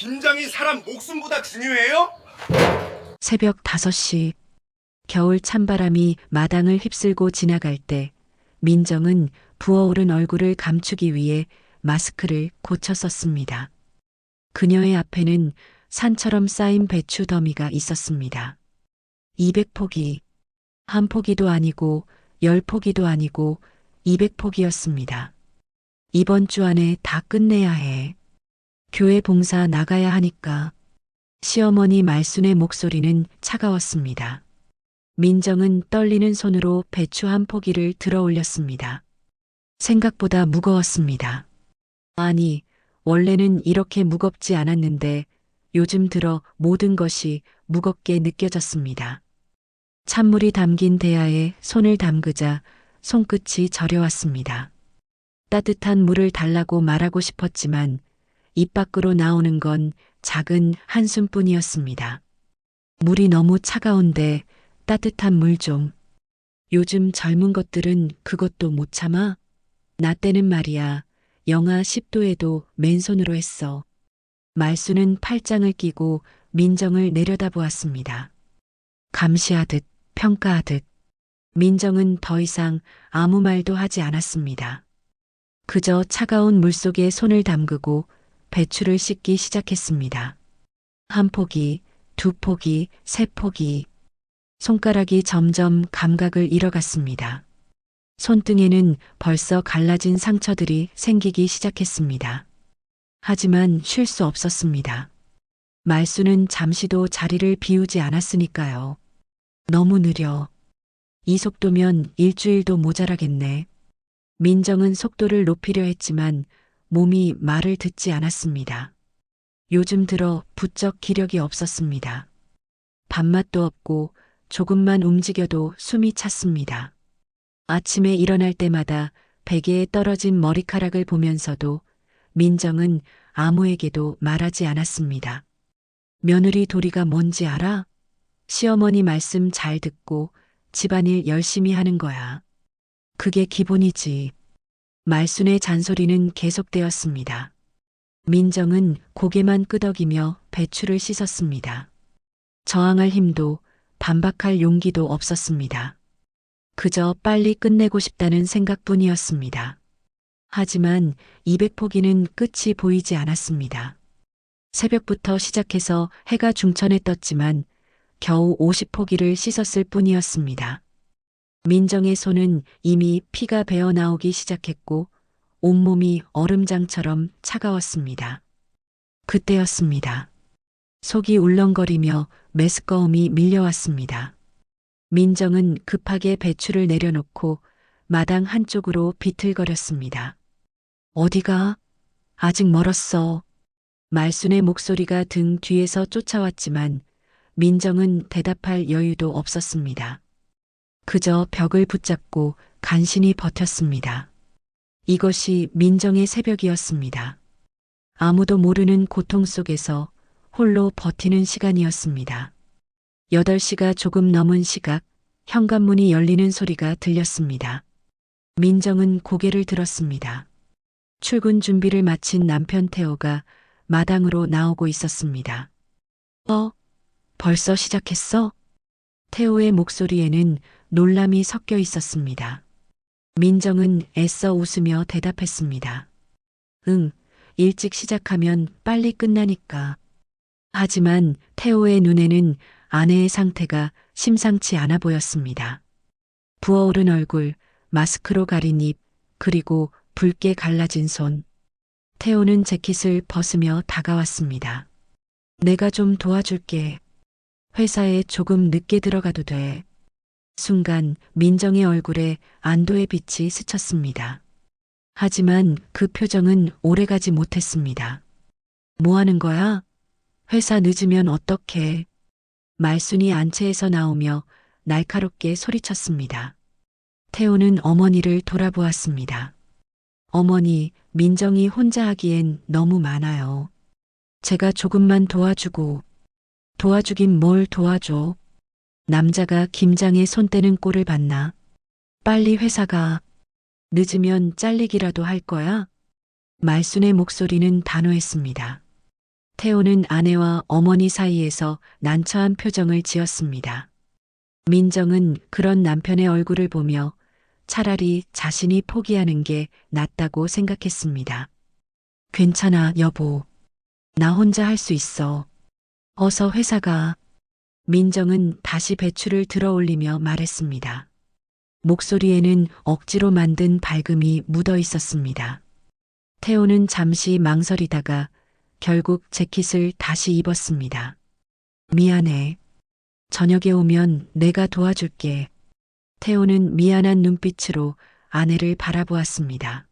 긴장이 사람 목숨보다 중요해요? 새벽 5시, 겨울 찬바람이 마당을 휩쓸고 지나갈 때 민정은 부어오른 얼굴을 감추기 위해 마스크를 고쳐 썼습니다. 그녀의 앞에는 산처럼 쌓인 배추 더미가 있었습니다. 200포기, 한 포기도 아니고 10포기도 아니고 200포기였습니다. 이번 주 안에 다 끝내야 해. 교회 봉사 나가야 하니까. 시어머니 말순의 목소리는 차가웠습니다. 민정은 떨리는 손으로 배추 한 포기를 들어 올렸습니다. 생각보다 무거웠습니다. 아니, 원래는 이렇게 무겁지 않았는데 요즘 들어 모든 것이 무겁게 느껴졌습니다. 찬물이 담긴 대야에 손을 담그자 손끝이 저려왔습니다. 따뜻한 물을 달라고 말하고 싶었지만 입 밖으로 나오는 건 작은 한숨뿐이었습니다. 물이 너무 차가운데 따뜻한 물 좀. 요즘 젊은 것들은 그것도 못 참아? 나 때는 말이야. 영하 10도에도 맨손으로 했어. 말수는 팔짱을 끼고 민정을 내려다보았습니다. 감시하듯 평가하듯. 민정은 더 이상 아무 말도 하지 않았습니다. 그저 차가운 물속에 손을 담그고 배추를 씻기 시작했습니다. 한 포기, 두 포기, 세 포기. 손가락이 점점 감각을 잃어갔습니다. 손등에는 벌써 갈라진 상처들이 생기기 시작했습니다. 하지만 쉴 수 없었습니다. 말수는 잠시도 자리를 비우지 않았으니까요. 너무 느려. 이 속도면 일주일도 모자라겠네. 민정은 속도를 높이려 했지만 몸이 말을 듣지 않았습니다. 요즘 들어 부쩍 기력이 없었습니다. 밥맛도 없고 조금만 움직여도 숨이 찼습니다. 아침에 일어날 때마다 베개에 떨어진 머리카락을 보면서도 민정은 아무에게도 말하지 않았습니다. 며느리 도리가 뭔지 알아? 시어머니 말씀 잘 듣고 집안일 열심히 하는 거야. 그게 기본이지. 말순의 잔소리는 계속되었습니다. 민정은 고개만 끄덕이며 배추를 씻었습니다. 저항할 힘도 반박할 용기도 없었습니다. 그저 빨리 끝내고 싶다는 생각뿐이었습니다. 하지만 200포기는 끝이 보이지 않았습니다. 새벽부터 시작해서 해가 중천에 떴지만 겨우 50포기를 씻었을 뿐이었습니다. 민정의 손은 이미 피가 배어 나오기 시작했고 온몸이 얼음장처럼 차가웠습니다. 그때였습니다. 속이 울렁거리며 메스꺼움이 밀려왔습니다. 민정은 급하게 배추를 내려놓고 마당 한쪽으로 비틀거렸습니다. 어디가? 아직 멀었어. 말순의 목소리가 등 뒤에서 쫓아왔지만 민정은 대답할 여유도 없었습니다. 그저 벽을 붙잡고 간신히 버텼습니다. 이것이 민정의 새벽이었습니다. 아무도 모르는 고통 속에서 홀로 버티는 시간이었습니다. 8시가 조금 넘은 시각, 현관문이 열리는 소리가 들렸습니다. 민정은 고개를 들었습니다. 출근 준비를 마친 남편 태호가 마당으로 나오고 있었습니다. 벌써 시작했어? 태호의 목소리에는 놀람이 섞여 있었습니다. 민정은 애써 웃으며 대답했습니다. 응, 일찍 시작하면 빨리 끝나니까. 하지만 태호의 눈에는 아내의 상태가 심상치 않아 보였습니다. 부어오른 얼굴, 마스크로 가린 입, 그리고 붉게 갈라진 손. 태호는 재킷을 벗으며 다가왔습니다. 내가 좀 도와줄게. 회사에 조금 늦게 들어가도 돼. 순간 민정의 얼굴에 안도의 빛이 스쳤습니다. 하지만 그 표정은 오래가지 못했습니다. 뭐 하는 거야? 회사 늦으면 어떡해? 말순이 안채에서 나오며 날카롭게 소리쳤습니다. 태호는 어머니를 돌아보았습니다. 어머니, 민정이 혼자 하기엔 너무 많아요. 제가 조금만 도와주긴 뭘 도와줘. 남자가 김장에 손 떼는 꼴을 봤나? 빨리 회사 가. 늦으면 잘리기라도 할 거야? 말순의 목소리는 단호했습니다. 태호는 아내와 어머니 사이에서 난처한 표정을 지었습니다. 민정은 그런 남편의 얼굴을 보며 차라리 자신이 포기하는 게 낫다고 생각했습니다. 괜찮아, 여보. 나 혼자 할 수 있어. 어서 회사 가. 민정은 다시 배추를 들어 올리며 말했습니다. 목소리에는 억지로 만든 밝음이 묻어 있었습니다. 태호는 잠시 망설이다가 결국 재킷을 다시 입었습니다. 미안해. 저녁에 오면 내가 도와줄게. 태호는 미안한 눈빛으로 아내를 바라보았습니다.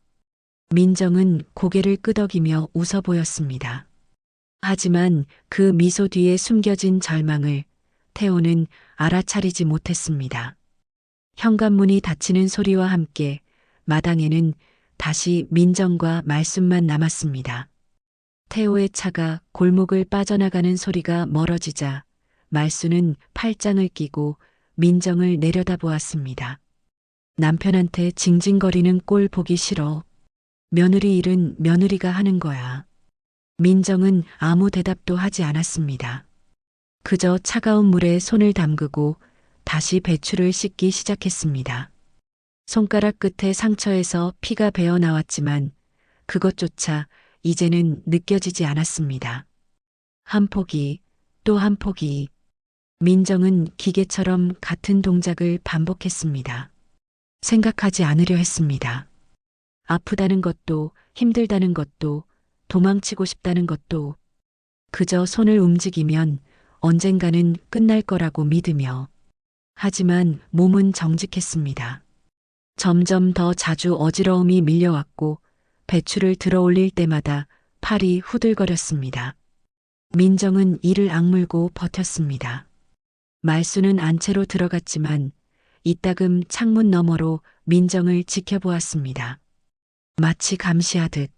민정은 고개를 끄덕이며 웃어 보였습니다. 하지만 그 미소 뒤에 숨겨진 절망을 태호는 알아차리지 못했습니다. 현관문이 닫히는 소리와 함께 마당에는 다시 민정과 말씀만 남았습니다. 태호의 차가 골목을 빠져나가는 소리가 멀어지자 말수는 팔짱을 끼고 민정을 내려다보았습니다. 남편한테 징징거리는 꼴 보기 싫어. 며느리 일은 며느리가 하는 거야. 민정은 아무 대답도 하지 않았습니다. 그저 차가운 물에 손을 담그고 다시 배추를 씻기 시작했습니다. 손가락 끝에 상처에서 피가 배어 나왔지만 그것조차 이제는 느껴지지 않았습니다. 한 포기, 또 한 포기. 민정은 기계처럼 같은 동작을 반복했습니다. 생각하지 않으려 했습니다. 아프다는 것도, 힘들다는 것도, 도망치고 싶다는 것도, 그저 손을 움직이면 언젠가는 끝날 거라고 믿으며. 하지만 몸은 정직했습니다. 점점 더 자주 어지러움이 밀려왔고 배추를 들어 올릴 때마다 팔이 후들거렸습니다. 민정은 이를 악물고 버텼습니다. 말수는 안채로 들어갔지만 이따금 창문 너머로 민정을 지켜보았습니다. 마치 감시하듯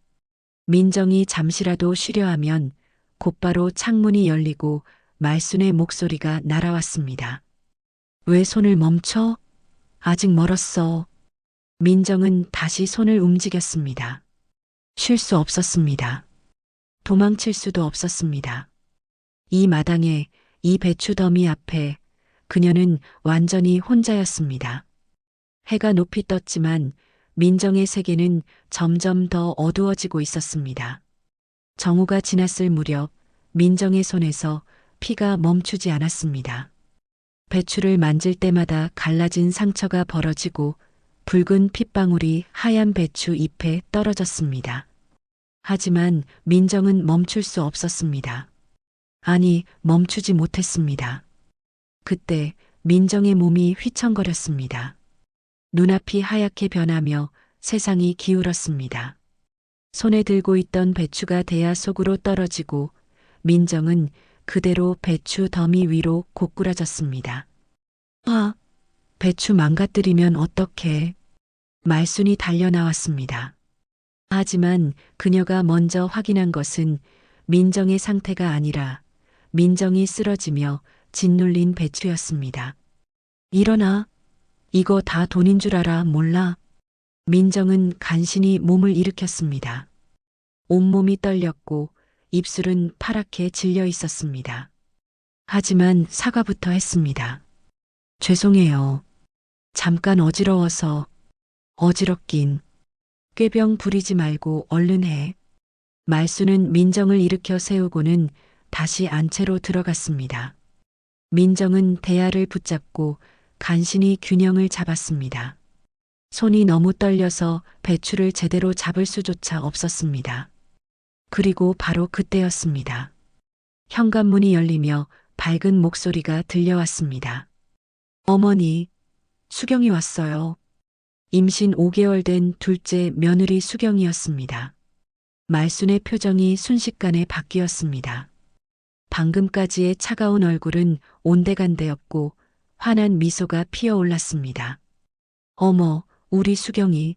민정이 잠시라도 쉬려 하면 곧바로 창문이 열리고 말순의 목소리가 날아왔습니다. 왜 손을 멈춰? 아직 멀었어. 민정은 다시 손을 움직였습니다. 쉴 수 없었습니다. 도망칠 수도 없었습니다. 이 마당에, 이 배추 더미 앞에 그녀는 완전히 혼자였습니다. 해가 높이 떴지만 민정의 세계는 점점 더 어두워지고 있었습니다. 정오가 지났을 무렵 민정의 손에서 피가 멈추지 않았습니다. 배추를 만질 때마다 갈라진 상처가 벌어지고 붉은 핏방울이 하얀 배추 잎에 떨어졌습니다. 하지만 민정은 멈출 수 없었습니다. 아니, 멈추지 못했습니다. 그때 민정의 몸이 휘청거렸습니다. 눈앞이 하얗게 변하며 세상이 기울었습니다. 손에 들고 있던 배추가 대야 속으로 떨어지고 민정은 그대로 배추 더미 위로 고꾸라졌습니다. 배추 망가뜨리면 어떡해. 말순이 달려나왔습니다. 하지만 그녀가 먼저 확인한 것은 민정의 상태가 아니라 민정이 쓰러지며 짓눌린 배추였습니다. 일어나. 이거 다 돈인 줄 알아, 몰라? 민정은 간신히 몸을 일으켰습니다. 온몸이 떨렸고 입술은 파랗게 질려 있었습니다. 하지만 사과부터 했습니다. 죄송해요. 잠깐 어지러워서. 어지럽긴. 꾀병 부리지 말고 얼른 해. 말수는 민정을 일으켜 세우고는 다시 안채로 들어갔습니다. 민정은 대야를 붙잡고 간신히 균형을 잡았습니다. 손이 너무 떨려서 배추를 제대로 잡을 수조차 없었습니다. 그리고 바로 그때였습니다. 현관문이 열리며 밝은 목소리가 들려왔습니다. 어머니, 수경이 왔어요. 임신 5개월 된 둘째 며느리 수경이었습니다. 말순의 표정이 순식간에 바뀌었습니다. 방금까지의 차가운 얼굴은 온데간데였고 환한 미소가 피어올랐습니다. 어머, 우리 수경이.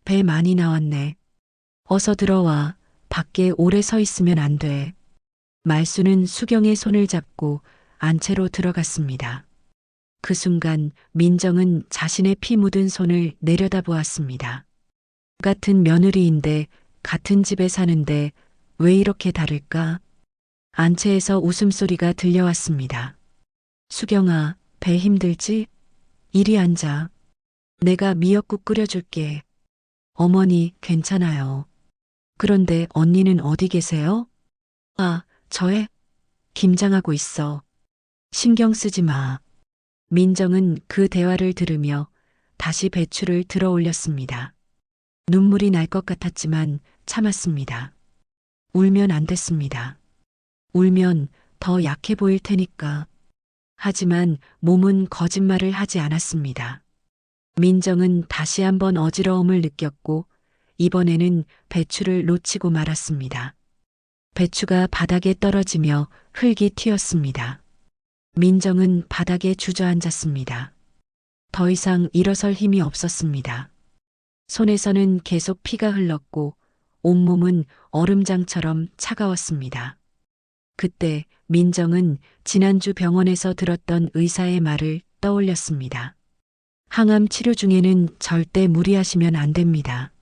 배 많이 나왔네. 어서 들어와. 밖에 오래 서 있으면 안 돼. 말수는 수경의 손을 잡고 안채로 들어갔습니다. 그 순간 민정은 자신의 피 묻은 손을 내려다보았습니다. 같은 며느리인데 같은 집에 사는데 왜 이렇게 다를까? 안채에서 웃음소리가 들려왔습니다. 수경아, 배 힘들지? 이리 앉아. 내가 미역국 끓여줄게. 어머니, 괜찮아요. 그런데 언니는 어디 계세요? 아, 저애? 김장하고 있어. 신경 쓰지 마. 민정은 그 대화를 들으며 다시 배추를 들어 올렸습니다. 눈물이 날 것 같았지만 참았습니다. 울면 안 됐습니다. 울면 더 약해 보일 테니까. 하지만 몸은 거짓말을 하지 않았습니다. 민정은 다시 한번 어지러움을 느꼈고 이번에는 배추를 놓치고 말았습니다. 배추가 바닥에 떨어지며 흙이 튀었습니다. 민정은 바닥에 주저앉았습니다. 더 이상 일어설 힘이 없었습니다. 손에서는 계속 피가 흘렀고 온몸은 얼음장처럼 차가웠습니다. 그때 민정은 지난주 병원에서 들었던 의사의 말을 떠올렸습니다. 항암 치료 중에는 절대 무리하시면 안 됩니다.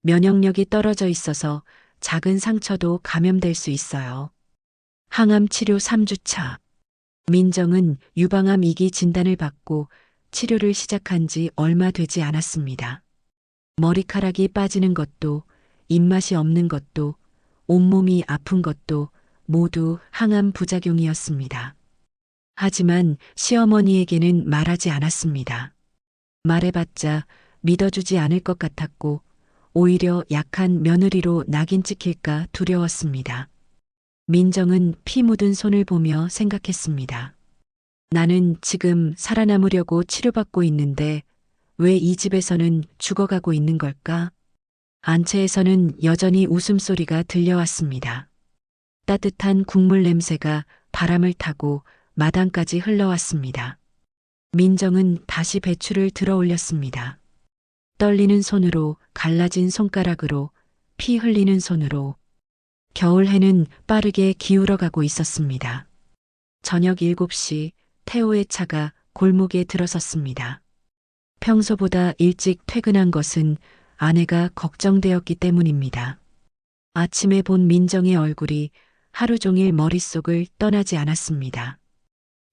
면역력이 떨어져 있어서 작은 상처도 감염될 수 있어요. 항암 치료 3주차. 민정은 유방암 2기 진단을 받고 치료를 시작한 지 얼마 되지 않았습니다. 머리카락이 빠지는 것도, 입맛이 없는 것도, 온몸이 아픈 것도 모두 항암 부작용이었습니다. 하지만 시어머니에게는 말하지 않았습니다. 말해봤자 믿어주지 않을 것 같았고 오히려 약한 며느리로 낙인 찍힐까 두려웠습니다. 민정은 피 묻은 손을 보며 생각했습니다. 나는 지금 살아남으려고 치료받고 있는데 왜 이 집에서는 죽어가고 있는 걸까? 안채에서는 여전히 웃음소리가 들려왔습니다. 따뜻한 국물 냄새가 바람을 타고 마당까지 흘러왔습니다. 민정은 다시 배추를 들어 올렸습니다. 떨리는 손으로, 갈라진 손가락으로, 피 흘리는 손으로. 겨울 해는 빠르게 기울어가고 있었습니다. 저녁 7시 태호의 차가 골목에 들어섰습니다. 평소보다 일찍 퇴근한 것은 아내가 걱정되었기 때문입니다. 아침에 본 민정의 얼굴이 하루 종일 머릿속을 떠나지 않았습니다.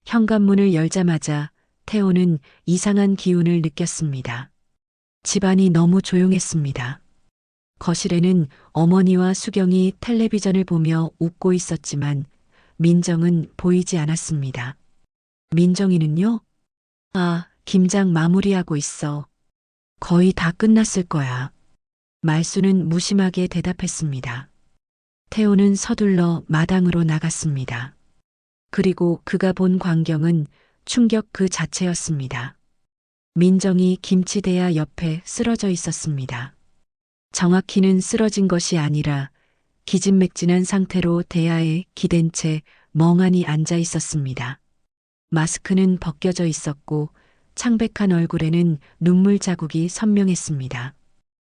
현관문을 열자마자 태호는 이상한 기운을 느꼈습니다. 집안이 너무 조용했습니다. 거실에는 어머니와 수경이 텔레비전을 보며 웃고 있었지만 민정은 보이지 않았습니다. 민정이는요? 아, 김장 마무리하고 있어. 거의 다 끝났을 거야. 말수는 무심하게 대답했습니다. 태호는 서둘러 마당으로 나갔습니다. 그리고 그가 본 광경은 충격 그 자체였습니다. 민정이 김치대야 옆에 쓰러져 있었습니다. 정확히는 쓰러진 것이 아니라 기진맥진한 상태로 대야에 기댄 채 멍하니 앉아 있었습니다. 마스크는 벗겨져 있었고 창백한 얼굴에는 눈물 자국이 선명했습니다.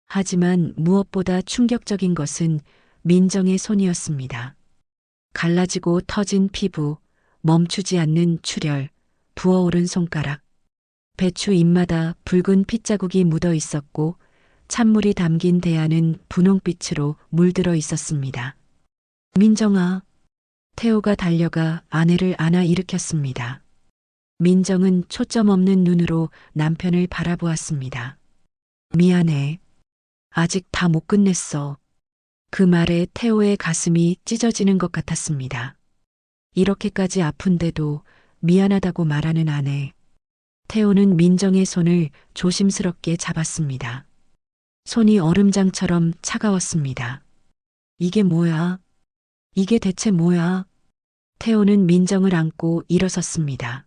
하지만 무엇보다 충격적인 것은 민정의 손이었습니다. 갈라지고 터진 피부, 멈추지 않는 출혈, 부어오른 손가락. 배추 잎마다 붉은 핏자국이 묻어 있었고 찬물이 담긴 대야는 분홍빛으로 물들어 있었습니다. 민정아. 태호가 달려가 아내를 안아 일으켰습니다. 민정은 초점 없는 눈으로 남편을 바라보았습니다. 미안해. 아직 다 못 끝냈어. 그 말에 태호의 가슴이 찢어지는 것 같았습니다. 이렇게까지 아픈데도 미안하다고 말하는 아내. 태호는 민정의 손을 조심스럽게 잡았습니다. 손이 얼음장처럼 차가웠습니다. 이게 뭐야? 이게 대체 뭐야? 태호는 민정을 안고 일어섰습니다.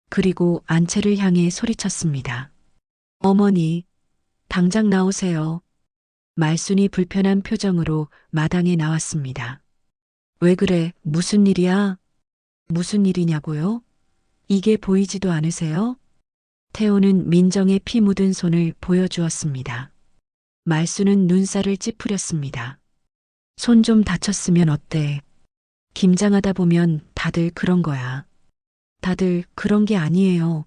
그리고 안채를 향해 소리쳤습니다. 어머니, 당장 나오세요. 말순이 불편한 표정으로 마당에 나왔습니다. 왜 그래? 무슨 일이야? 무슨 일이냐고요? 이게 보이지도 않으세요? 태호는 민정의 피 묻은 손을 보여주었습니다. 말순은 눈살을 찌푸렸습니다. 손 좀 다쳤으면 어때? 김장하다 보면 다들 그런 거야. 다들 그런 게 아니에요.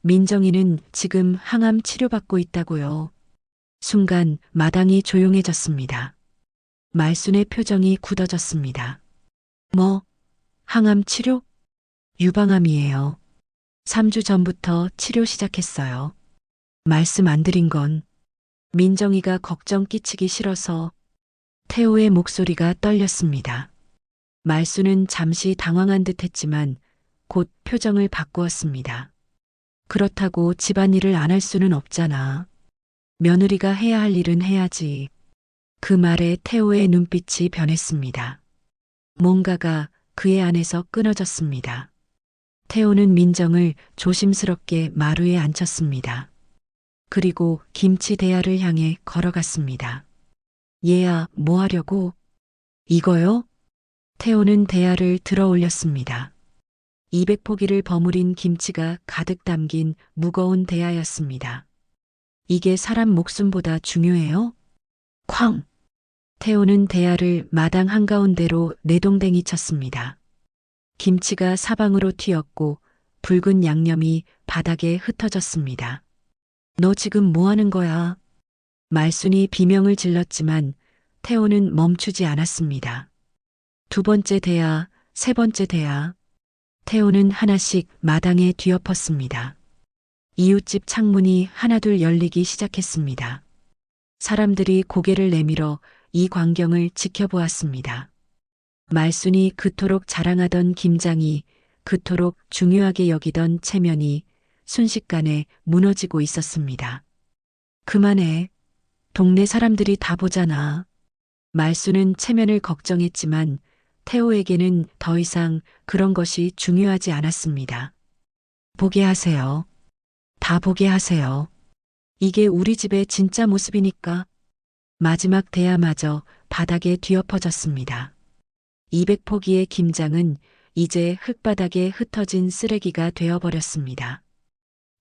민정이는 지금 항암 치료받고 있다고요. 순간 마당이 조용해졌습니다. 말순의 표정이 굳어졌습니다. 뭐, 항암 치료? 유방암이에요. 3주 전부터 치료 시작했어요. 말씀 안 드린 건 민정이가 걱정 끼치기 싫어서. 태호의 목소리가 떨렸습니다. 말수는 잠시 당황한 듯 했지만 곧 표정을 바꾸었습니다. 그렇다고 집안일을 안 할 수는 없잖아. 며느리가 해야 할 일은 해야지. 그 말에 태호의 눈빛이 변했습니다. 뭔가가 그의 안에서 끊어졌습니다. 태호는 민정을 조심스럽게 마루에 앉혔습니다. 그리고 김치 대야를 향해 걸어갔습니다. 얘야, 뭐 하려고? 이거요? 태호는 대야를 들어 올렸습니다. 200포기를 버무린 김치가 가득 담긴 무거운 대야였습니다. 이게 사람 목숨보다 중요해요? 쾅! 태호는 대야를 마당 한가운데로 내동댕이 쳤습니다. 김치가 사방으로 튀었고 붉은 양념이 바닥에 흩어졌습니다. 너 지금 뭐 하는 거야? 말순이 비명을 질렀지만 태호는 멈추지 않았습니다. 두 번째 대야, 세 번째 대야. 태호는 하나씩 마당에 뒤엎었습니다. 이웃집 창문이 하나둘 열리기 시작했습니다. 사람들이 고개를 내밀어 이 광경을 지켜보았습니다. 말순이 그토록 자랑하던 김장이, 그토록 중요하게 여기던 체면이 순식간에 무너지고 있었습니다. 그만해. 동네 사람들이 다 보잖아. 말순은 체면을 걱정했지만 태호에게는 더 이상 그런 것이 중요하지 않았습니다. 보게 하세요. 다 보게 하세요. 이게 우리 집의 진짜 모습이니까. 마지막 대야마저 바닥에 뒤엎어졌습니다. 200포기의 김장은 이제 흙바닥에 흩어진 쓰레기가 되어버렸습니다.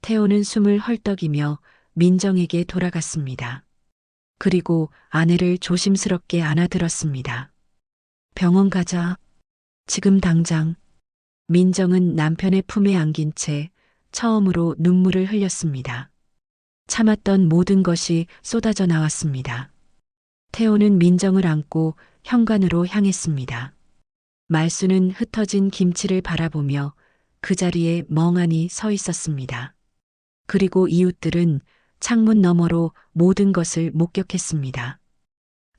태호는 숨을 헐떡이며 민정에게 돌아갔습니다. 그리고 아내를 조심스럽게 안아들었습니다. 병원 가자. 지금 당장. 민정은 남편의 품에 안긴 채 처음으로 눈물을 흘렸습니다. 참았던 모든 것이 쏟아져 나왔습니다. 태호는 민정을 안고 현관으로 향했습니다. 말수는 흩어진 김치를 바라보며 그 자리에 멍하니 서 있었습니다. 그리고 이웃들은 창문 너머로 모든 것을 목격했습니다.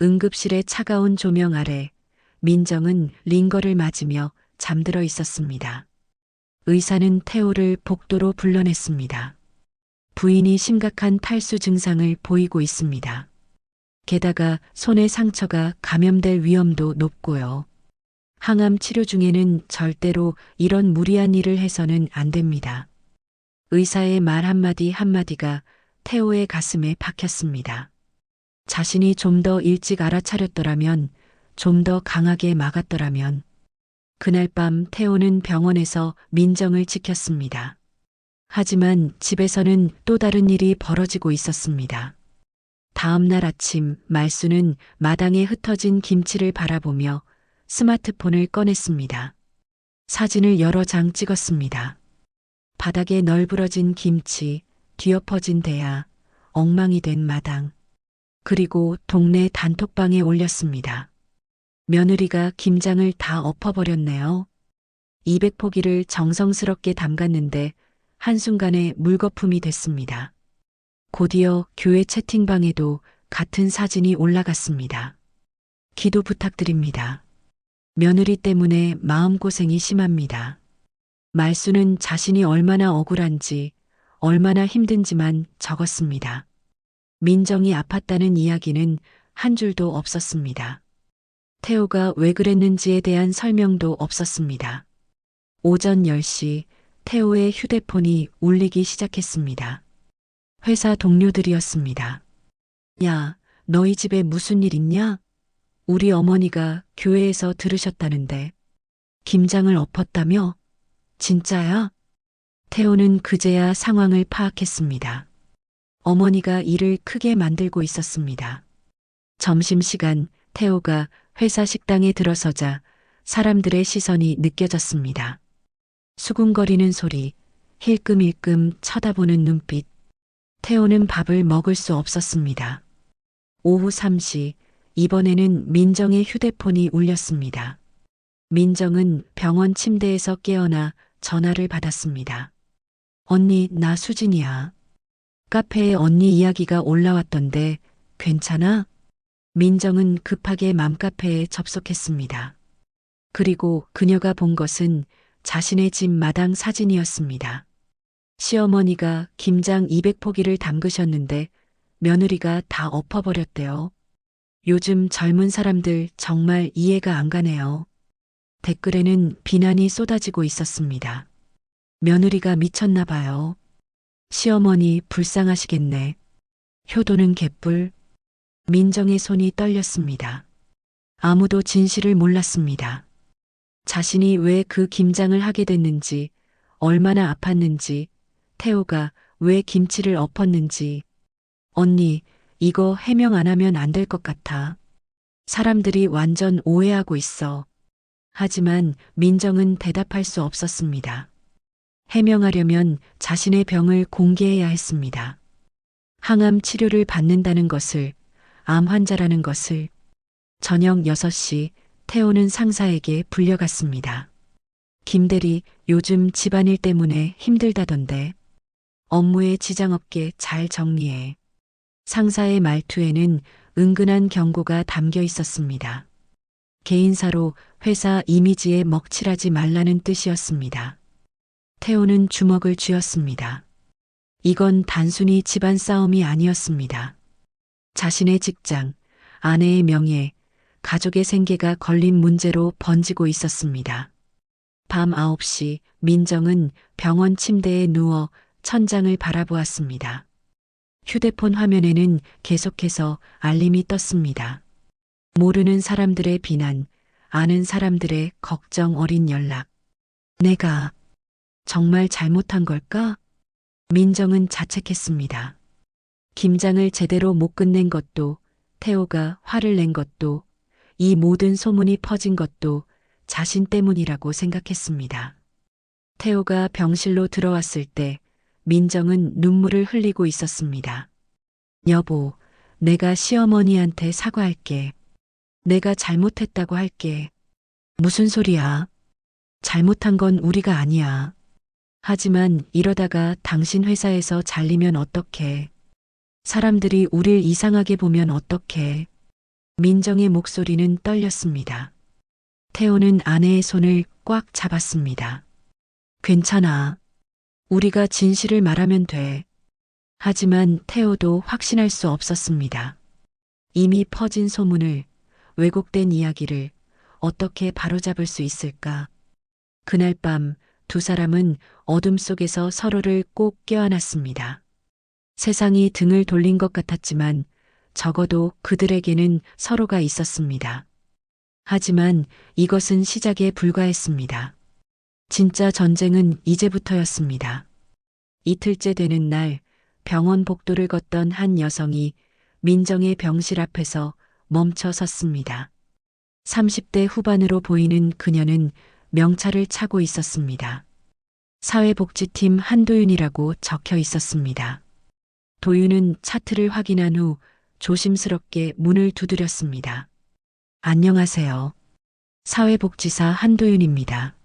응급실의 차가운 조명 아래 민정은 링거를 맞으며 잠들어 있었습니다. 의사는 태호를 복도로 불러냈습니다. 부인이 심각한 탈수 증상을 보이고 있습니다. 게다가 손의 상처가 감염될 위험도 높고요. 항암 치료 중에는 절대로 이런 무리한 일을 해서는 안 됩니다. 의사의 말 한마디 한마디가 태호의 가슴에 박혔습니다. 자신이 좀 더 일찍 알아차렸더라면, 좀 더 강하게 막았더라면. 그날 밤 태호는 병원에서 민정을 지켰습니다. 하지만 집에서는 또 다른 일이 벌어지고 있었습니다. 다음 날 아침 말수는 마당에 흩어진 김치를 바라보며 스마트폰을 꺼냈습니다. 사진을 여러 장 찍었습니다. 바닥에 널브러진 김치, 뒤엎어진 대야, 엉망이 된 마당, 그리고 동네 단톡방에 올렸습니다. 며느리가 김장을 다 엎어버렸네요. 200포기를 정성스럽게 담갔는데 한순간에 물거품이 됐습니다. 곧이어 교회 채팅방에도 같은 사진이 올라갔습니다. 기도 부탁드립니다. 며느리 때문에 마음고생이 심합니다. 말수는 자신이 얼마나 억울한지, 얼마나 힘든지만 적었습니다. 민정이 아팠다는 이야기는 한 줄도 없었습니다. 태호가 왜 그랬는지에 대한 설명도 없었습니다. 오전 10시 태호의 휴대폰이 울리기 시작했습니다. 회사 동료들이었습니다. 야, 너희 집에 무슨 일 있냐? 우리 어머니가 교회에서 들으셨다는데. 김장을 엎었다며? 진짜야? 태호는 그제야 상황을 파악했습니다. 어머니가 일을 크게 만들고 있었습니다. 점심시간 태호가 회사 식당에 들어서자 사람들의 시선이 느껴졌습니다. 수군거리는 소리, 힐끔힐끔 쳐다보는 눈빛. 태호는 밥을 먹을 수 없었습니다. 오후 3시, 이번에는 민정의 휴대폰이 울렸습니다. 민정은 병원 침대에서 깨어나 전화를 받았습니다. 언니, 나 수진이야. 카페에 언니 이야기가 올라왔던데 괜찮아? 민정은 급하게 맘카페에 접속했습니다. 그리고 그녀가 본 것은 자신의 집 마당 사진이었습니다. 시어머니가 김장 200포기를 담그셨는데 며느리가 다 엎어버렸대요. 요즘 젊은 사람들 정말 이해가 안 가네요. 댓글에는 비난이 쏟아지고 있었습니다. 며느리가 미쳤나 봐요. 시어머니 불쌍하시겠네. 효도는 개뿔. 민정의 손이 떨렸습니다. 아무도 진실을 몰랐습니다. 자신이 왜 그 김장을 하게 됐는지, 얼마나 아팠는지, 태호가 왜 김치를 엎었는지. 언니, 이거 해명 안 하면 안 될 것 같아. 사람들이 완전 오해하고 있어. 하지만 민정은 대답할 수 없었습니다. 해명하려면 자신의 병을 공개해야 했습니다. 항암 치료를 받는다는 것을, 암 환자라는 것을. 저녁 6시 태호는 상사에게 불려갔습니다. 김대리, 요즘 집안일 때문에 힘들다던데. 업무에 지장 없게 잘 정리해. 상사의 말투에는 은근한 경고가 담겨 있었습니다. 개인사로 회사 이미지에 먹칠하지 말라는 뜻이었습니다. 태호는 주먹을 쥐었습니다. 이건 단순히 집안 싸움이 아니었습니다. 자신의 직장, 아내의 명예, 가족의 생계가 걸린 문제로 번지고 있었습니다. 밤 9시 민정은 병원 침대에 누워 천장을 바라보았습니다. 휴대폰 화면에는 계속해서 알림이 떴습니다. 모르는 사람들의 비난, 아는 사람들의 걱정 어린 연락. 내가 정말 잘못한 걸까? 민정은 자책했습니다. 김장을 제대로 못 끝낸 것도, 태호가 화를 낸 것도, 이 모든 소문이 퍼진 것도 자신 때문이라고 생각했습니다. 태호가 병실로 들어왔을 때 민정은 눈물을 흘리고 있었습니다. 여보, 내가 시어머니한테 사과할게. 내가 잘못했다고 할게. 무슨 소리야? 잘못한 건 우리가 아니야. 하지만 이러다가 당신 회사에서 잘리면 어떡해. 사람들이 우릴 이상하게 보면 어떡해. 민정의 목소리는 떨렸습니다. 태호는 아내의 손을 꽉 잡았습니다. 괜찮아. 우리가 진실을 말하면 돼. 하지만 태호도 확신할 수 없었습니다. 이미 퍼진 소문을, 왜곡된 이야기를 어떻게 바로잡을 수 있을까? 그날 밤 두 사람은 어둠 속에서 서로를 꼭 껴안았습니다. 세상이 등을 돌린 것 같았지만 적어도 그들에게는 서로가 있었습니다. 하지만 이것은 시작에 불과했습니다. 진짜 전쟁은 이제부터였습니다. 이틀째 되는 날 병원 복도를 걷던 한 여성이 민정의 병실 앞에서 멈춰 섰습니다. 30대 후반으로 보이는 그녀는 명찰을 차고 있었습니다. 사회복지팀 한도윤이라고 적혀 있었습니다. 도윤은 차트를 확인한 후 조심스럽게 문을 두드렸습니다. 안녕하세요. 사회복지사 한도윤입니다.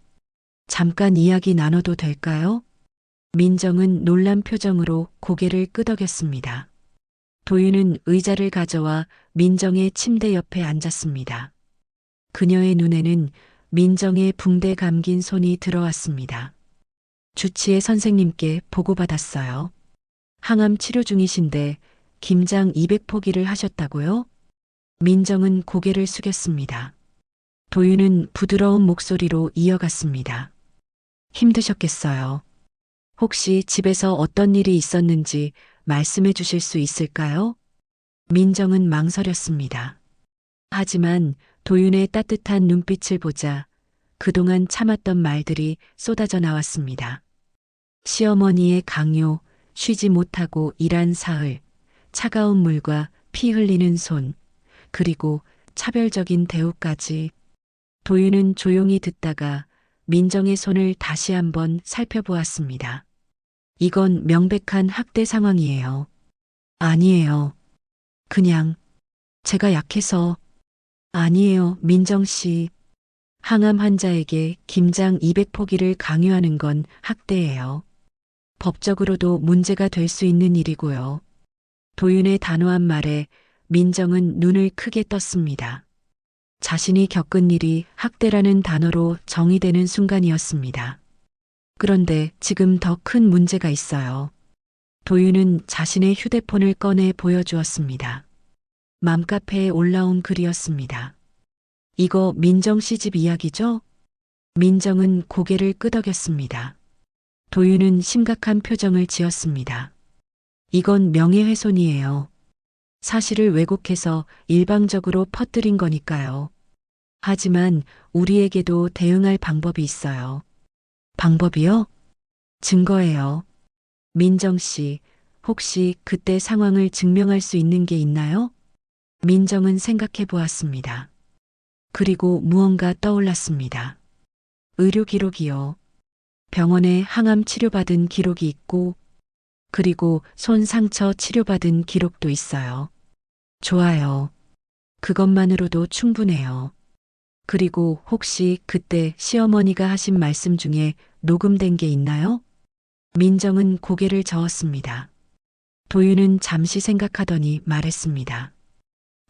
잠깐 이야기 나눠도 될까요? 민정은 놀란 표정으로 고개를 끄덕였습니다. 도윤은 의자를 가져와 민정의 침대 옆에 앉았습니다. 그녀의 눈에는 민정의 붕대 감긴 손이 들어왔습니다. 주치의 선생님께 보고받았어요. 항암 치료 중이신데 김장 200포기를 하셨다고요? 민정은 고개를 숙였습니다. 도윤은 부드러운 목소리로 이어갔습니다. 힘드셨겠어요. 혹시 집에서 어떤 일이 있었는지 말씀해 주실 수 있을까요? 민정은 망설였습니다. 하지만 도윤의 따뜻한 눈빛을 보자 그동안 참았던 말들이 쏟아져 나왔습니다. 시어머니의 강요, 쉬지 못하고 일한 사흘, 차가운 물과 피 흘리는 손, 그리고 차별적인 대우까지. 도윤은 조용히 듣다가 민정의 손을 다시 한번 살펴보았습니다. 이건 명백한 학대 상황이에요. 아니에요. 그냥 제가 약해서. 아니에요, 민정 씨. 항암 환자에게 김장 200포기를 강요하는 건 학대예요. 법적으로도 문제가 될 수 있는 일이고요. 도윤의 단호한 말에 민정은 눈을 크게 떴습니다. 자신이 겪은 일이 학대라는 단어로 정의되는 순간이었습니다. 그런데 지금 더 큰 문제가 있어요. 도윤은 자신의 휴대폰을 꺼내 보여주었습니다. 맘카페에 올라온 글이었습니다. 이거 민정 씨 집 이야기죠? 민정은 고개를 끄덕였습니다. 도윤은 심각한 표정을 지었습니다. 이건 명예훼손이에요. 사실을 왜곡해서 일방적으로 퍼뜨린 거니까요. 하지만 우리에게도 대응할 방법이 있어요. 방법이요? 증거예요. 민정 씨, 혹시 그때 상황을 증명할 수 있는 게 있나요? 민정은 생각해 보았습니다. 그리고 무언가 떠올랐습니다. 의료 기록이요. 병원에 항암 치료받은 기록이 있고, 그리고 손 상처 치료받은 기록도 있어요. 좋아요. 그것만으로도 충분해요. 그리고 혹시 그때 시어머니가 하신 말씀 중에 녹음된 게 있나요? 민정은 고개를 저었습니다. 도윤은 잠시 생각하더니 말했습니다.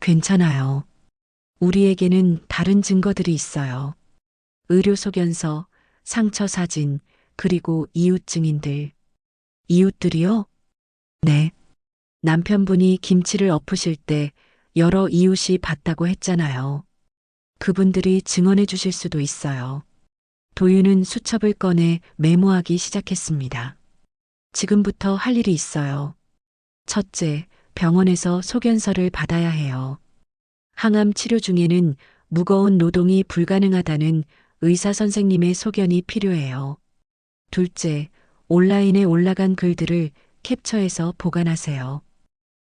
괜찮아요. 우리에게는 다른 증거들이 있어요. 의료 소견서, 상처 사진, 그리고 이웃 증인들. 이웃들이요? 네. 남편분이 김치를 엎으실 때 여러 이웃이 봤다고 했잖아요. 그분들이 증언해 주실 수도 있어요. 도윤은 수첩을 꺼내 메모하기 시작했습니다. 지금부터 할 일이 있어요. 첫째, 병원에서 소견서를 받아야 해요. 항암 치료 중에는 무거운 노동이 불가능하다는 의사 선생님의 소견이 필요해요. 둘째, 온라인에 올라간 글들을 캡처해서 보관하세요.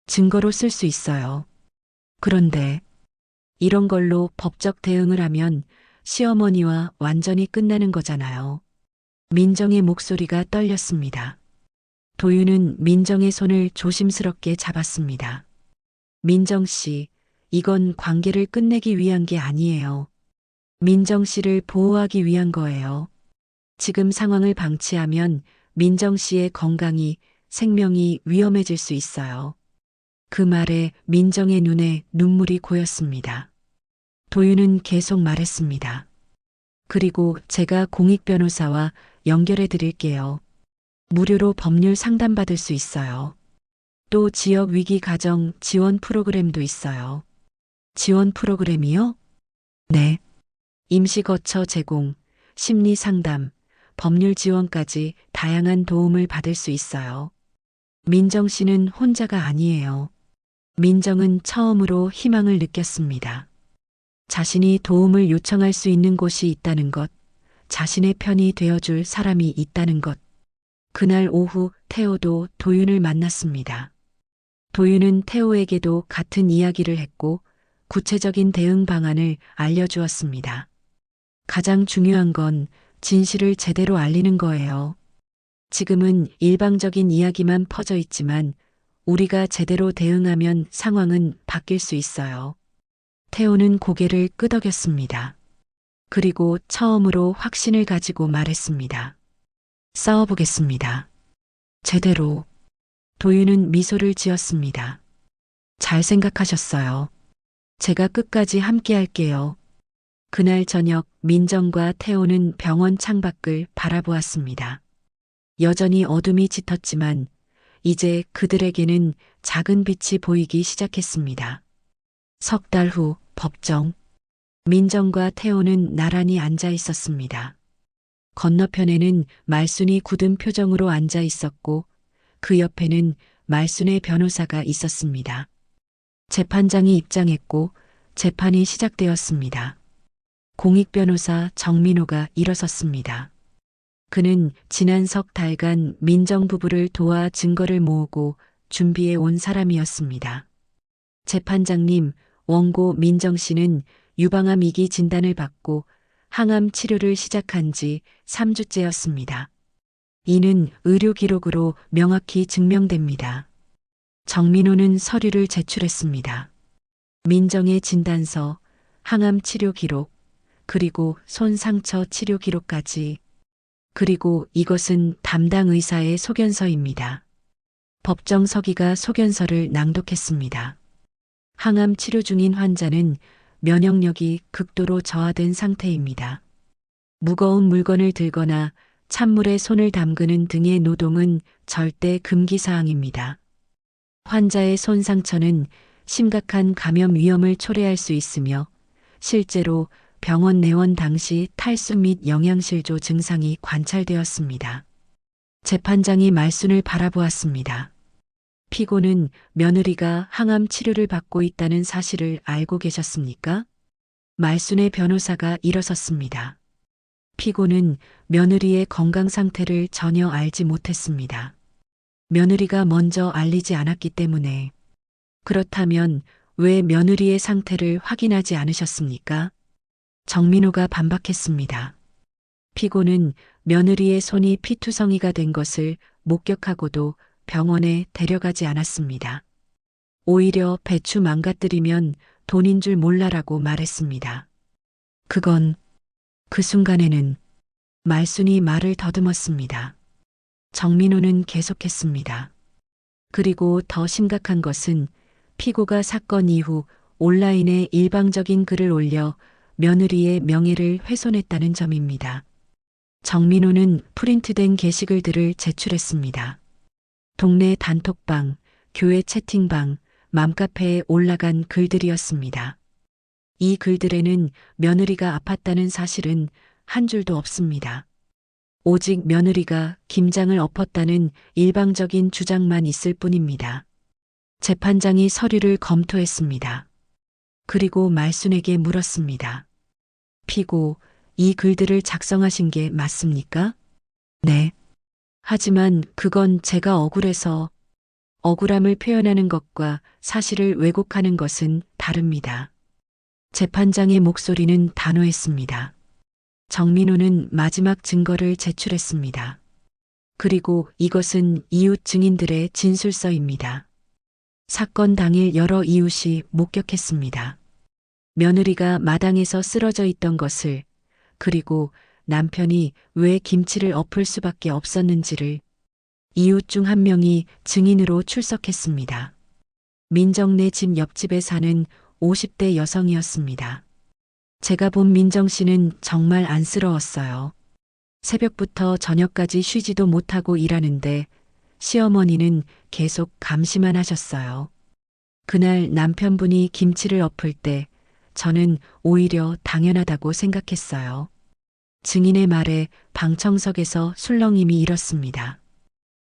증거로 쓸 수 있어요. 그런데 이런 걸로 법적 대응을 하면 시어머니와 완전히 끝나는 거잖아요. 민정의 목소리가 떨렸습니다. 도윤은 민정의 손을 조심스럽게 잡았습니다. 민정 씨, 이건 관계를 끝내기 위한 게 아니에요. 민정 씨를 보호하기 위한 거예요. 지금 상황을 방치하면 민정 씨의 건강이, 생명이 위험해질 수 있어요. 그 말에 민정의 눈에 눈물이 고였습니다. 도윤은 계속 말했습니다. 그리고 제가 공익 변호사와 연결해 드릴게요. 무료로 법률 상담받을 수 있어요. 또 지역 위기 가정 지원 프로그램도 있어요. 지원 프로그램이요? 네. 임시 거처 제공, 심리 상담, 법률 지원까지 다양한 도움을 받을 수 있어요. 민정 씨는 혼자가 아니에요. 민정은 처음으로 희망을 느꼈습니다. 자신이 도움을 요청할 수 있는 곳이 있다는 것, 자신의 편이 되어줄 사람이 있다는 것. 그날 오후 태호도 도윤을 만났습니다. 도윤은 태호에게도 같은 이야기를 했고 구체적인 대응 방안을 알려주었습니다. 가장 중요한 건 진실을 제대로 알리는 거예요. 지금은 일방적인 이야기만 퍼져 있지만 우리가 제대로 대응하면 상황은 바뀔 수 있어요. 태호는 고개를 끄덕였습니다. 그리고 처음으로 확신을 가지고 말했습니다. 싸워보겠습니다. 제대로. 도윤은 미소를 지었습니다. 잘 생각하셨어요. 제가 끝까지 함께 할게요. 그날 저녁 민정과 태호는 병원 창밖을 바라보았습니다. 여전히 어둠이 짙었지만 이제 그들에게는 작은 빛이 보이기 시작했습니다. 석 달 후 법정. 민정과 태호는 나란히 앉아 있었습니다. 건너편에는 말순이 굳은 표정으로 앉아 있었고 그 옆에는 말순의 변호사가 있었습니다. 재판장이 입장했고 재판이 시작되었습니다. 공익 변호사 정민호가 일어섰습니다. 그는 지난 석 달간 민정 부부를 도와 증거를 모으고 준비해 온 사람이었습니다. 재판장님, 원고 민정 씨는 유방암 2기 진단을 받고 항암 치료를 시작한 지 3주째였습니다. 이는 의료 기록으로 명확히 증명됩니다. 정민호는 서류를 제출했습니다. 민정의 진단서, 항암 치료 기록, 그리고 손 상처 치료 기록까지. 그리고 이것은 담당 의사의 소견서입니다. 법정 서기가 소견서를 낭독했습니다. 항암 치료 중인 환자는 면역력이 극도로 저하된 상태입니다. 무거운 물건을 들거나 찬물에 손을 담그는 등의 노동은 절대 금기 사항입니다. 환자의 손 상처는 심각한 감염 위험을 초래할 수 있으며 실제로 병원 내원 당시 탈수 및 영양실조 증상이 관찰되었습니다. 재판장이 말순을 바라보았습니다. 피고는 며느리가 항암 치료를 받고 있다는 사실을 알고 계셨습니까? 말순의 변호사가 일어섰습니다. 피고는 며느리의 건강 상태를 전혀 알지 못했습니다. 며느리가 먼저 알리지 않았기 때문에. 그렇다면 왜 며느리의 상태를 확인하지 않으셨습니까? 정민호가 반박했습니다. 피고는 며느리의 손이 피투성이가 된 것을 목격하고도 병원에 데려가지 않았습니다. 오히려 배추 망가뜨리면 돈인 줄 몰라라고 말했습니다. 그건 그 순간에는 말순이 말을 더듬었습니다. 정민호는 계속했습니다. 그리고 더 심각한 것은 피고가 사건 이후 온라인에 일방적인 글을 올려 며느리의 명예를 훼손했다는 점입니다. 정민호는 프린트된 게시글들을 제출했습니다. 동네 단톡방, 교회 채팅방, 맘카페에 올라간 글들이었습니다. 이 글들에는 며느리가 아팠다는 사실은 한 줄도 없습니다. 오직 며느리가 김장을 엎었다는 일방적인 주장만 있을 뿐입니다. 재판장이 서류를 검토했습니다. 그리고 말순에게 물었습니다. 피고, 이 글들을 작성하신 게 맞습니까? 네. 하지만 그건 제가 억울해서 억울함을 표현하는 것과 사실을 왜곡하는 것은 다릅니다. 재판장의 목소리는 단호했습니다. 정민호는 마지막 증거를 제출했습니다. 그리고 이것은 이웃 증인들의 진술서입니다. 사건 당일 여러 이웃이 목격했습니다. 며느리가 마당에서 쓰러져 있던 것을, 그리고 남편이 왜 김치를 엎을 수밖에 없었는지를 이웃 중 한 명이 증인으로 출석했습니다. 민정네 집 옆집에 사는 50대 여성이었습니다. 제가 본 민정 씨는 정말 안쓰러웠어요. 새벽부터 저녁까지 쉬지도 못하고 일하는데 시어머니는 계속 감시만 하셨어요. 그날 남편분이 김치를 엎을 때 저는 오히려 당연하다고 생각했어요. 증인의 말에 방청석에서 술렁임이 일었습니다.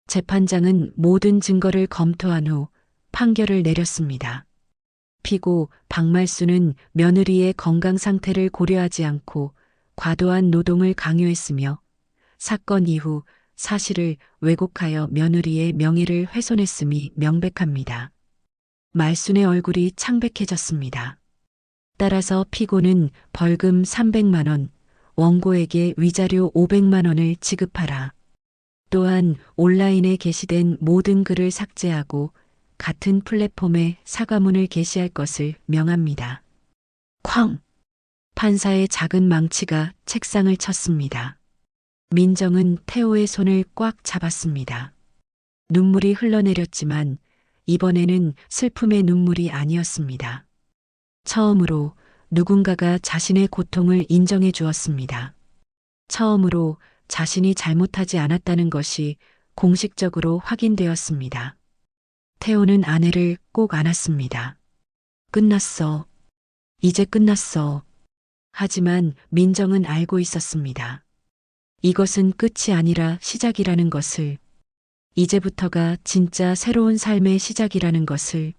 재판장은 모든 증거를 검토한 후 판결을 내렸습니다. 피고 박말순은 며느리의 건강 상태를 고려하지 않고 과도한 노동을 강요했으며 사건 이후 사실을 왜곡하여 며느리의 명예를 훼손했음이 명백합니다. 말순의 얼굴이 창백해졌습니다. 따라서 피고는 벌금 300만 원, 원고에게 위자료 500만 원을 지급하라. 또한 온라인에 게시된 모든 글을 삭제하고 같은 플랫폼에 사과문을 게시할 것을 명합니다. 쾅! 판사의 작은 망치가 책상을 쳤습니다. 민정은 태호의 손을 꽉 잡았습니다. 눈물이 흘러내렸지만 이번에는 슬픔의 눈물이 아니었습니다. 처음으로 누군가가 자신의 고통을 인정해 주었습니다. 처음으로 자신이 잘못하지 않았다는 것이 공식적으로 확인되었습니다. 태호는 아내를 꼭 안았습니다. 끝났어. 이제 끝났어. 하지만 민정은 알고 있었습니다. 이것은 끝이 아니라 시작이라는 것을, 이제부터가 진짜 새로운 삶의 시작이라는 것을.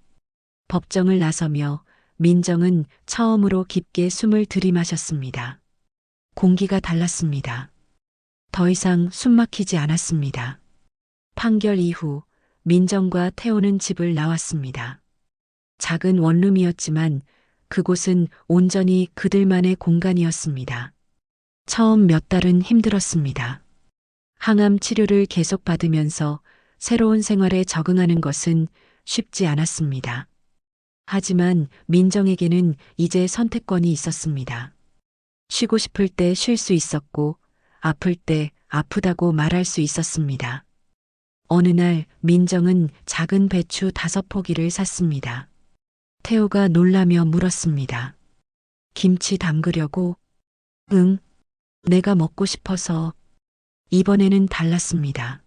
법정을 나서며 민정은 처음으로 깊게 숨을 들이마셨습니다. 공기가 달랐습니다. 더 이상 숨 막히지 않았습니다. 판결 이후 민정과 태호는 집을 나왔습니다. 작은 원룸이었지만 그곳은 온전히 그들만의 공간이었습니다. 처음 몇 달은 힘들었습니다. 항암 치료를 계속 받으면서 새로운 생활에 적응하는 것은 쉽지 않았습니다. 하지만 민정에게는 이제 선택권이 있었습니다. 쉬고 싶을 때 쉴 수 있었고, 아플 때 아프다고 말할 수 있었습니다. 어느 날 민정은 작은 배추 5포기를 샀습니다. 태호가 놀라며 물었습니다. 김치 담그려고? 응, 내가 먹고 싶어서. 이번에는 달랐습니다.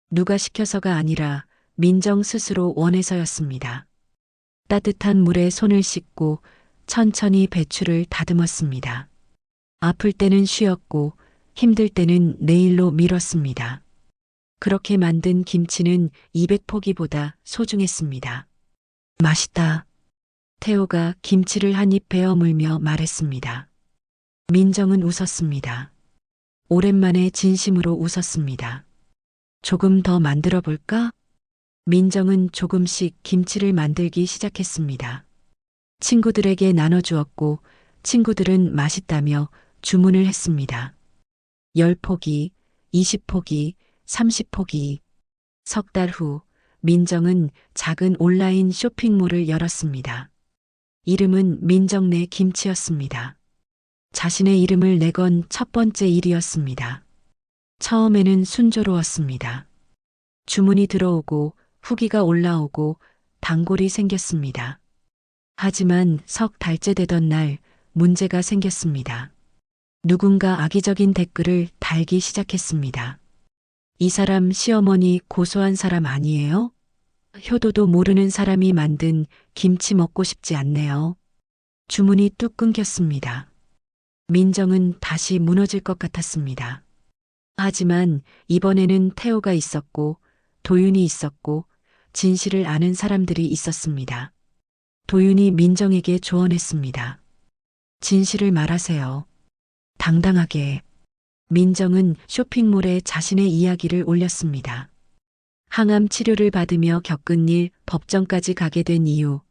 누가 시켜서가 아니라 민정 스스로 원해서였습니다. 따뜻한 물에 손을 씻고 천천히 배추를 다듬었습니다. 아플 때는 쉬었고 힘들 때는 내일로 미뤘습니다. 그렇게 만든 김치는 200포기보다 소중했습니다. 맛있다. 태호가 김치를 한 입 베어 물며 말했습니다. 민정은 웃었습니다. 오랜만에 진심으로 웃었습니다. 조금 더 만들어 볼까? 민정은 조금씩 김치를 만들기 시작했습니다. 친구들에게 나눠주었고 친구들은 맛있다며 주문을 했습니다. 10포기, 20포기, 30포기. 석 달 후 민정은 작은 온라인 쇼핑몰을 열었습니다. 이름은 민정네 김치였습니다. 자신의 이름을 내건 첫 번째 일이었습니다. 처음에는 순조로웠습니다. 주문이 들어오고 후기가 올라오고 단골이 생겼습니다. 하지만 석 달째 되던 날 문제가 생겼습니다. 누군가 악의적인 댓글을 달기 시작했습니다. 이 사람 시어머니 고소한 사람 아니에요? 효도도 모르는 사람이 만든 김치 먹고 싶지 않네요. 주문이 뚝 끊겼습니다. 민정은 다시 무너질 것 같았습니다. 하지만 이번에는 태호가 있었고 도윤이 있었고 진실을 아는 사람들이 있었습니다. 도윤이 민정에게 조언했습니다. 진실을 말하세요. 당당하게. 민정은 쇼핑몰에 자신의 이야기를 올렸습니다. 항암 치료를 받으며 겪은 일, 법정까지 가게 된 이유,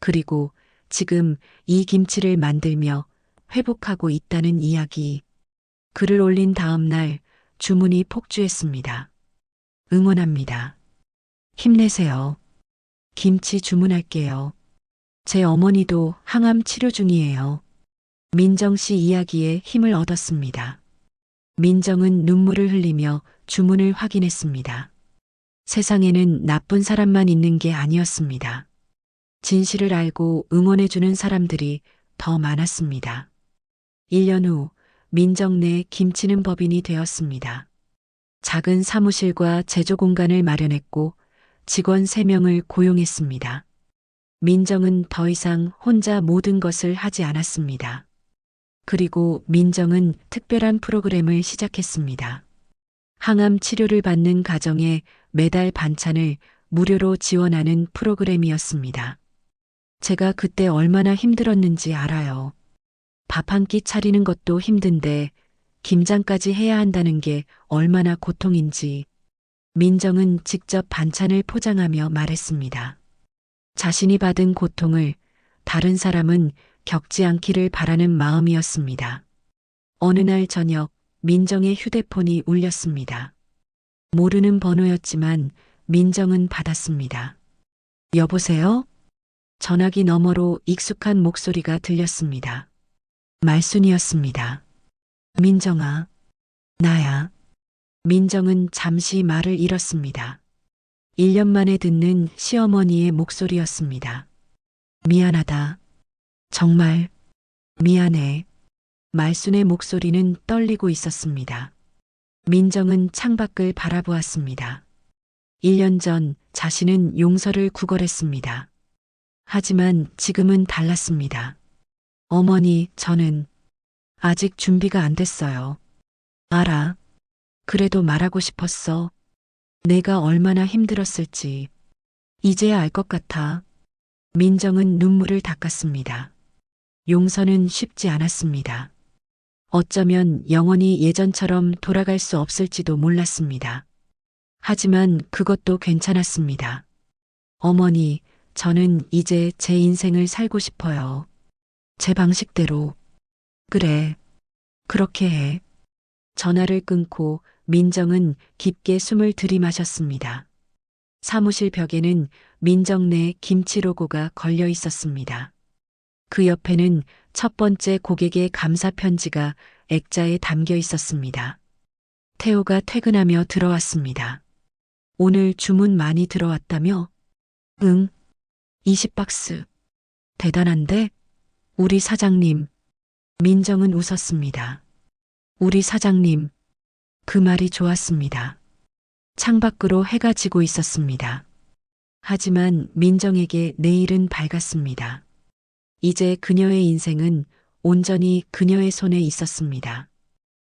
그리고 지금 이 김치를 만들며 회복하고 있다는 이야기. 글을 올린 다음 날 주문이 폭주했습니다. 응원합니다. 힘내세요. 김치 주문할게요. 제 어머니도 항암 치료 중이에요. 민정 씨 이야기에 힘을 얻었습니다. 민정은 눈물을 흘리며 주문을 확인했습니다. 세상에는 나쁜 사람만 있는 게 아니었습니다. 진실을 알고 응원해주는 사람들이 더 많았습니다. 1년 후 민정네 김치는 법인이 되었습니다. 작은 사무실과 제조 공간을 마련했고 직원 3명을 고용했습니다. 민정은 더 이상 혼자 모든 것을 하지 않았습니다. 그리고 민정은 특별한 프로그램을 시작했습니다. 항암 치료를 받는 가정에 매달 반찬을 무료로 지원하는 프로그램이었습니다. 제가 그때 얼마나 힘들었는지 알아요. 밥 한 끼 차리는 것도 힘든데 김장까지 해야 한다는 게 얼마나 고통인지. 민정은 직접 반찬을 포장하며 말했습니다. 자신이 받은 고통을 다른 사람은 겪지 않기를 바라는 마음이었습니다. 어느 날 저녁 민정의 휴대폰이 울렸습니다. 모르는 번호였지만 민정은 받았습니다. 여보세요? 전화기 너머로 익숙한 목소리가 들렸습니다. 말순이었습니다. 민정아, 나야. 민정은 잠시 말을 잃었습니다. 1년 만에 듣는 시어머니의 목소리였습니다. 미안하다. 정말 미안해. 말순의 목소리는 떨리고 있었습니다. 민정은 창밖을 바라보았습니다. 1년 전 자신은 용서를 구걸했습니다. 하지만 지금은 달랐습니다. 어머니, 저는 아직 준비가 안 됐어요. 알아. 그래도 말하고 싶었어. 내가 얼마나 힘들었을지. 이제야 알 것 같아. 민정은 눈물을 닦았습니다. 용서는 쉽지 않았습니다. 어쩌면 영원히 예전처럼 돌아갈 수 없을지도 몰랐습니다. 하지만 그것도 괜찮았습니다. 어머니, 저는 이제 제 인생을 살고 싶어요. 제 방식대로. 그래. 그렇게 해. 전화를 끊고 민정은 깊게 숨을 들이마셨습니다. 사무실 벽에는 민정네 김치 로고가 걸려 있었습니다. 그 옆에는 첫 번째 고객의 감사 편지가 액자에 담겨 있었습니다. 태호가 퇴근하며 들어왔습니다. 오늘 주문 많이 들어왔다며? 응. 20박스. 대단한데? 우리 사장님. 민정은 웃었습니다. 우리 사장님. 그 말이 좋았습니다. 창밖으로 해가 지고 있었습니다. 하지만 민정에게 내일은 밝았습니다. 이제 그녀의 인생은 온전히 그녀의 손에 있었습니다.